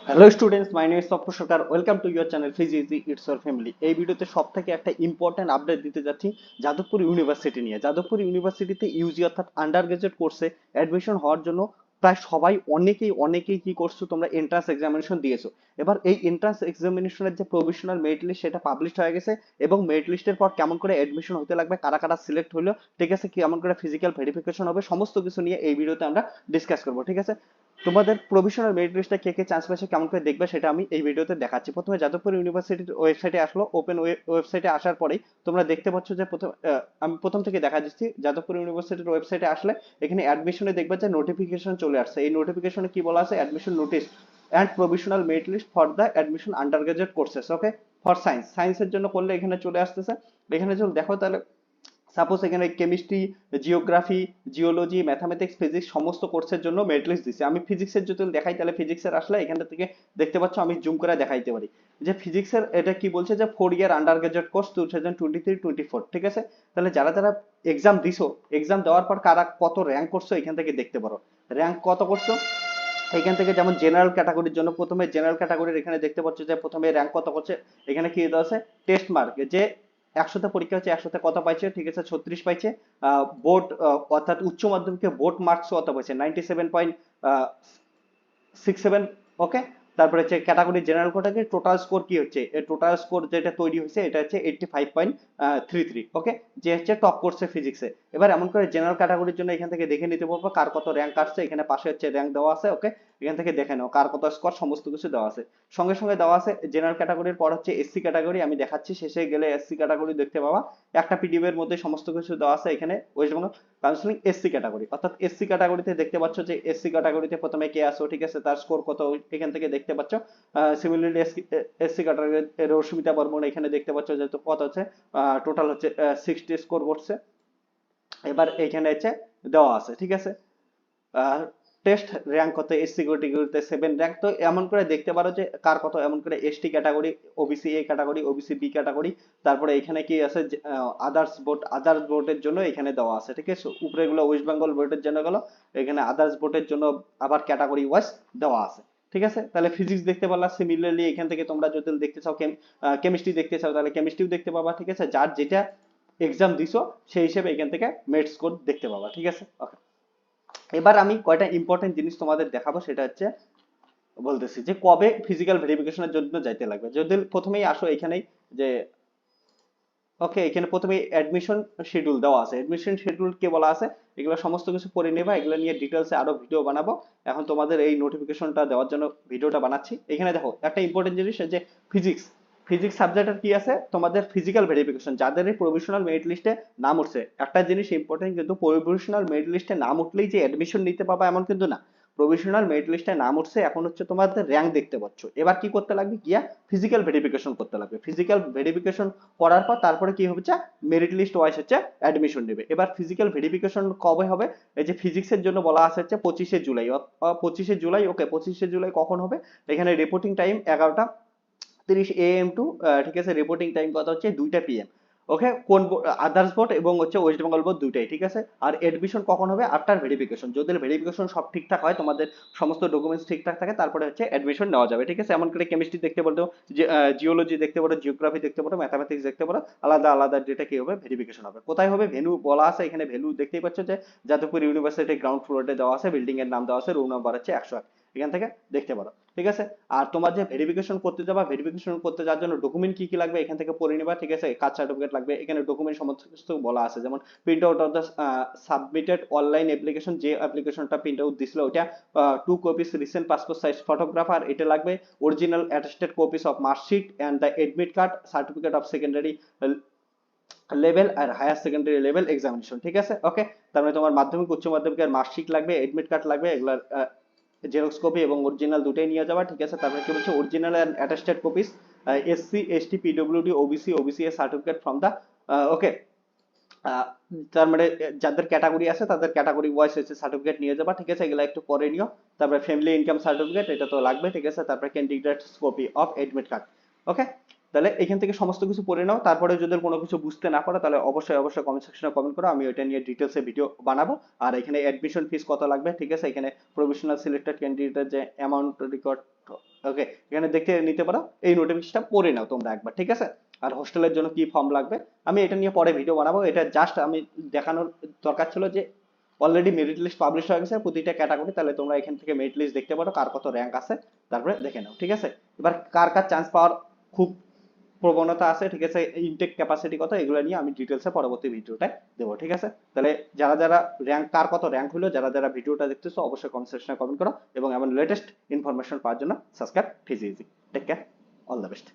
Hello students, my name is Pappu Sarkar. Welcome to your channel Fiji it's your family. এই ভিডিওতে সব থেকে একটা ইম্পর্টেন্ট আপডেট দিতে যাচ্ছি যাদবপুর ইউনিভার্সিটি নিয়ে। যাদবপুর ইউনিভার্সিটিতে ইউজি অর্থাৎ আন্ডার গ্রাজুয়েট কোর্সে অ্যাডমিশন হওয়ার জন্য প্রায় সবাই অনেকেই কি করছো, তোমরা এন্ট্রান্স এক্সামিনেশন দিয়েছো। এবার এই এন্ট্রান্স এক্সামিনেশনের যে প্রভিশনাল মেরিট লিস্ট সেটা পাবলিশ হয়ে গেছে, এবং মেরিট লিস্টের পর কেমন করে অ্যাডমিশন হতে লাগবে, কারা কারা সিলেক্ট হলো, ঠিক আছে, কেমন করে ফিজিক্যাল ভেরিফিকেশন হবে, সমস্ত কিছু নিয়ে এই ভিডিওতে আমরা ডিসকাস করবো। ঠিক আছে, তোমাদের প্রভিশনাল মেরিট লিস্টে কে কে চান্স পেয়েছে, কেমন করে দেখবে, সেটা আমি এই ভিডিওতে দেখাচ্ছি। প্রথমে যাদবপুর ইউনিভার্সিটির ওয়েবসাইটে আসলো। ওপেন ওয়েবসাইটে আসার পরেই তোমরা দেখতে পাচ্ছ যে আমি প্রথম থেকে দেখা দিচ্ছি। যাদবপুর ইউনিভার্সিটির ওয়েবসাইটে আসলে এখানে অ্যাডমিশনে দেখবে যে নোটিফিকেশন চলে আসছে। এই নোটিফিকেশনে কি বলা আছে, admission notice and provisional merit list for the admission under graduate courses. Okay, for সায়েন্সের জন্য করলে এখানে চলে আসতেছে। এখানে যদি দেখো তাহলে সাপোজ এখানে chemistry, geography, geology, mathematics, physics সমস্ত কোর্সের জন্য মেরিট লিস্ট দিচ্ছে। আমি ফিজিক্সের যদি দেখাই তাহলে ফিজিক্সের আসলে এখান থেকে দেখতে পাচ্ছ, আমি জুম করে দেখাইতে পারি যে ফিজিক্সের এটা কি বলছে যে 4 ইয়ার আন্ডার গ্রাজুয়েট কোর্স 2023-24। ঠিক আছে, তাহলে যারা যারা এক্সাম দিছো, এক্সাম দেওয়ার পর কারা কত র্যাঙ্ক করছো এখান থেকে দেখতে পারো। র্যাঙ্ক কত করছো এখান থেকে, যেমন জেনারেল ক্যাটাগরির জন্য প্রথমে জেনারেল ক্যাটাগরির এখানে দেখতে পাচ্ছ যে প্রথমে র্যাঙ্ক কত করছে। এখানে কি দেওয়া আছে, টেস্ট মার্ক, যে 100তে পরীক্ষা হচ্ছে 100তে কত পাইছে, ঠিক আছে, 36 পাইছে। বোর্ড অর্থাৎ উচ্চ মাধ্যমিকে বোর্ড মার্কস কত পাইছে, 97.67। ওকে, তারপরে হচ্ছে category general category total score কি হচ্ছে, টোটাল স্কোর যেটা তৈরি হয়েছে এটা হচ্ছে 85.33। ওকে, যে হচ্ছে টপ করছে ফিজিক্সে। এবার এমন করে জেনারেল ক্যাটাগরির জন্য এখান থেকে দেখে নিতে পারবো কার কত র্যাঙ্ক আসছে। এখানে পাশে হচ্ছে র্যাঙ্ক দেওয়া আছে। ওকে, এখান থেকে দেখে নাও কার কত স্কোর, সমস্ত কিছু দেওয়া আছে। সঙ্গে সঙ্গে দেওয়া আছে জেনারেল ক্যাটাগরির পর হচ্ছে এসসি ক্যাটাগরি। আমি দেখাচ্ছি, শেষে গেলে এসসি ক্যাটাগরি দেখতে পাবা। একটা পিডিএফ এর মধ্যে সমস্ত কিছু দেওয়া আছে। এখানে West Bengal counselling SC category, অর্থাৎ এসসি ক্যাটাগরিতে দেখতে পাচ্ছ যে এসসি ক্যাটাগরিতে প্রথমে কে আসো, ঠিক আছে, তার স্কোর কত এখান থেকে দেখতে পাচ্ছ। Similarly SC category Rashmita Barman এখানে দেখতে পাচ্ছ যে কত হচ্ছে, টোটাল হচ্ছে 60 স্কোর করছে। এবার এখানে হচ্ছে দেওয়া আছে, ঠিক আছে। টেস্ট র্যাঙ্ক কত, এসসি ক্যাটাগরিতে 7 র্যাঙ্ক। তো এমন করে দেখতে পারো যে কার কত, এমন করে ST category, OBC A category, OBC B category, তারপরে এখানে কি আছে আদার্স বোর্ডের জন্য এখানে দেওয়া আছে। ঠিক আছে, উপরে গুলো ওয়েস্ট বেঙ্গল বোর্ডের জন্য গেল, এখানে আদার্স বোর্ডের জন্য আবার ক্যাটাগরি ওয়াইজ দেওয়া আছে। ঠিক আছে, তাহলে ফিজিক্স দেখতে পারলা। সিমিলারলি এখান থেকে তোমরা যদি দেখতে চাও কেমিস্ট্রি দেখতে চাও তাহলে কেমিস্ট্রিও দেখতে পাবা। ঠিক আছে, যার যেটা এক্সাম দিছো সেই হিসেবে এখান থেকে মেরিট স্কোর দেখতে পাবা। ঠিক আছে, ওকে। এবার আমি কয়টা ইম্পর্টেন্ট জিনিস তোমাদের দেখাবো, সেটা হচ্ছে বলতেছি যে কবে ফিজিক্যাল ভেরিফিকেশনের জন্য যাইতে লাগবে। যদি প্রথমেই আসো এখানেই যে ওকে, এখানে প্রথমে অ্যাডমিশন শিডিউল দেওয়া আছে। অ্যাডমিশন শিডিউল কে বলা আছে, এগুলো সমস্ত কিছু পড়ে নেবা। এগুলো নিয়ে ডিটেলসে আরো ভিডিও বানাবো। এখন তোমাদের এই নোটিফিকেশনটা দেওয়ার জন্য ভিডিওটা বানাচ্ছি। এখানে দেখো একটা ইম্পর্টেন্ট জিনিস যে ফিজিক্স ফিজিক্স সাবজেক্টের কি আছে, তোমাদের ফিজিক্যাল ভেরিফিকেশন। যাদের এই প্রভিশনাল মেরিট লিস্টে নাম উঠছে, একটা জিনিস ইম্পর্টেন্ট, কিন্তু প্রভিশনাল মেরিট লিস্টে নাম উঠলেই যে অ্যাডমিশন নিতে পাবা এমন কিন্তু না। প্রভিশনাল মেরিট লিস্টে নাম উঠছে, এখন হচ্ছে তোমাদের র্যাঙ্ক দেখতে পাচ্ছ। এবার কি করতে লাগবে, গিয়া ফিজিক্যাল ভেরিফিকেশন করতে লাগবে। ফিজিক্যাল ভেরিফিকেশন করার পর তারপরে কি হচ্ছে, মেরিট লিস্ট ওয়াইজ হচ্ছে অ্যাডমিশন নেবে। এবার ফিজিক্যাল ভেরিফিকেশন কবে হবে, এই যে ফিজিক্সের জন্য বলা আছে হচ্ছে 25শে জুলাই। 25শে জুলাই। ওকে, 25শে জুলাই কখন হবে, এখানে রিপোর্টিং টাইম 11:30 AM টু, ঠিক আছে, রিপোর্টিং টাইম কত হচ্ছে 2টা PM। ওকে, কোন আদার্স বোর্ড এবং হচ্ছে ওয়েস্ট বেঙ্গল বোর্ড দুইটাই। ঠিক আছে, আর এডমিশন কখন হবে, আফটার ভেরিফিকেশন। যদি ভেরিফিকেশন সব ঠিকঠাক হয়, তোমাদের সমস্ত ডকুমেন্টস ঠিকঠাক থাকে, তারপরে হচ্ছে এডমিশন নেওয়া যাবে। ঠিক আছে, এমন করে কেমিস্ট্রি দেখতে পারো, জিওলজি দেখতে পারো, জিওগ্রাফি দেখতে পারো, ম্যাথামেটিক্স দেখতে পারো, আলাদা আলাদা ডেটা কি হবে, ভেরিফিকেশন হবে। কোথায় হবে, ভেন্যু বলা আছে এখানে। ভেন্যু দেখতেই পাচ্ছ যে যাদবপুর ইউনিভার্সিটি গ্রাউন্ড ফ্লোরে দেওয়া আছে, বিল্ডিং এর নাম দেওয়া আছে, রুম নাম্বার হচ্ছে 101। এখান থেকে দেখতে পারো। ঠিক আছে, আর তোমার যে ভেরিফিকেশন করতে যাবা, ভেরিফিকেশন করতে যাওয়ার জন্য ডকুমেন্ট কি কি লাগবে এখান থেকে পড়ে নিবা। ঠিক আছে, কাস্ট সার্টিফিকেট লাগবে, এখানে ডকুমেন্ট সমস্ত কিছু বলা আছে, যেমন print out of the submitted online application, যে অ্যাপ্লিকেশনটা প্রিন্ট আউট দিছিল ওটা, 2 copies recent passport size photographer এটা লাগবে, original attested copies of marksheet and the admit card, certificate of secondary level আর হায়ার সেকেন্ডারি লেভেল এক্সামিনেশন। ঠিক আছে, ওকে। তারপরে তোমার মাধ্যমিক উচ্চ মাধ্যমিকের মার্কশিট লাগবে, এডমিট কার্ড লাগবে, এগুলার জেরক্স কপি এবং অরিজিনাল দুটোই নিয়ে যাবা। ঠিক আছে, তারপরে কি বলছে, original and attested copies SC ST PWD OBC OBC এর সার্টিফিকেট ফ্রম দা, ওকে, তার মানে যাদের ক্যাটাগরি আছে তাদের ক্যাটাগরি ওয়াইজ হচ্ছে সার্টিফিকেট নিয়ে যাবা। ঠিক আছে, এগুলা একটু পরে নিও। তারপরে ফ্যামিলি ইনকাম সার্টিফিকেট এটা তো লাগবে। ঠিক আছে, তারপরে candidates copy of admit card. Okay, তাহলে এখান থেকে সমস্ত কিছু পড়ে নাও, তারপরে যদি কোনো কিছু বুঝতে না পারো তাহলে অবশ্যই অবশ্যই কমেন্ট সেকশনে কমেন্ট করো, আমি ওইটা নিয়ে ডিটেলসে ভিডিও বানাবো। আর এখানে অ্যাডমিশন ফিস কত লাগবে, ঠিক আছে, এখানে প্রভিশনাল সিলেক্টেড ক্যান্ডিডেটের যে অ্যামাউন্ট রেকর্ড, ওকে, এখানে দেখে নিতে পারো, এই নোটিফিকেশনটা পড়ে নাও তোমরা একবার, ঠিক আছে। আর হোস্টেলের জন্য কি ফর্ম লাগবে আমি এটা নিয়ে পরে ভিডিও বানাবো, এটা জাস্ট আমি দেখানোর দরকার ছিল যে অলরেডি মেরিট লিস্ট পাবলিশ হয়ে গেছে প্রতিটা ক্যাটাগরি, তাহলে তোমরা এখান থেকে মেরিট লিস্ট দেখতে পারো কার কত র্যাঙ্ক আছে, তারপরে দেখে নাও, ঠিক আছে। এবার কার কার চান্স পাওয়ার খুব প্রবণতা আছে, ঠিক আছে, ইনটেক ক্যাপাসিটি কত, এগুলো নিয়ে আমি ডিটেলসে পরবর্তী ভিডিওটায় দেবো, ঠিক আছে। তাহলে যারা যারা র্যাঙ্ক, কার কত র্যাঙ্ক হলো, যারা যারা ভিডিওটা দেখতেছো অবশ্যই কমেন্ট সেকশনে কমেন্ট করো, এবং এমন লেটেস্ট ইনফরমেশন পাওয়ার জন্য সাবস্ক্রাইব ফিজি ইজি। Take care, all the best.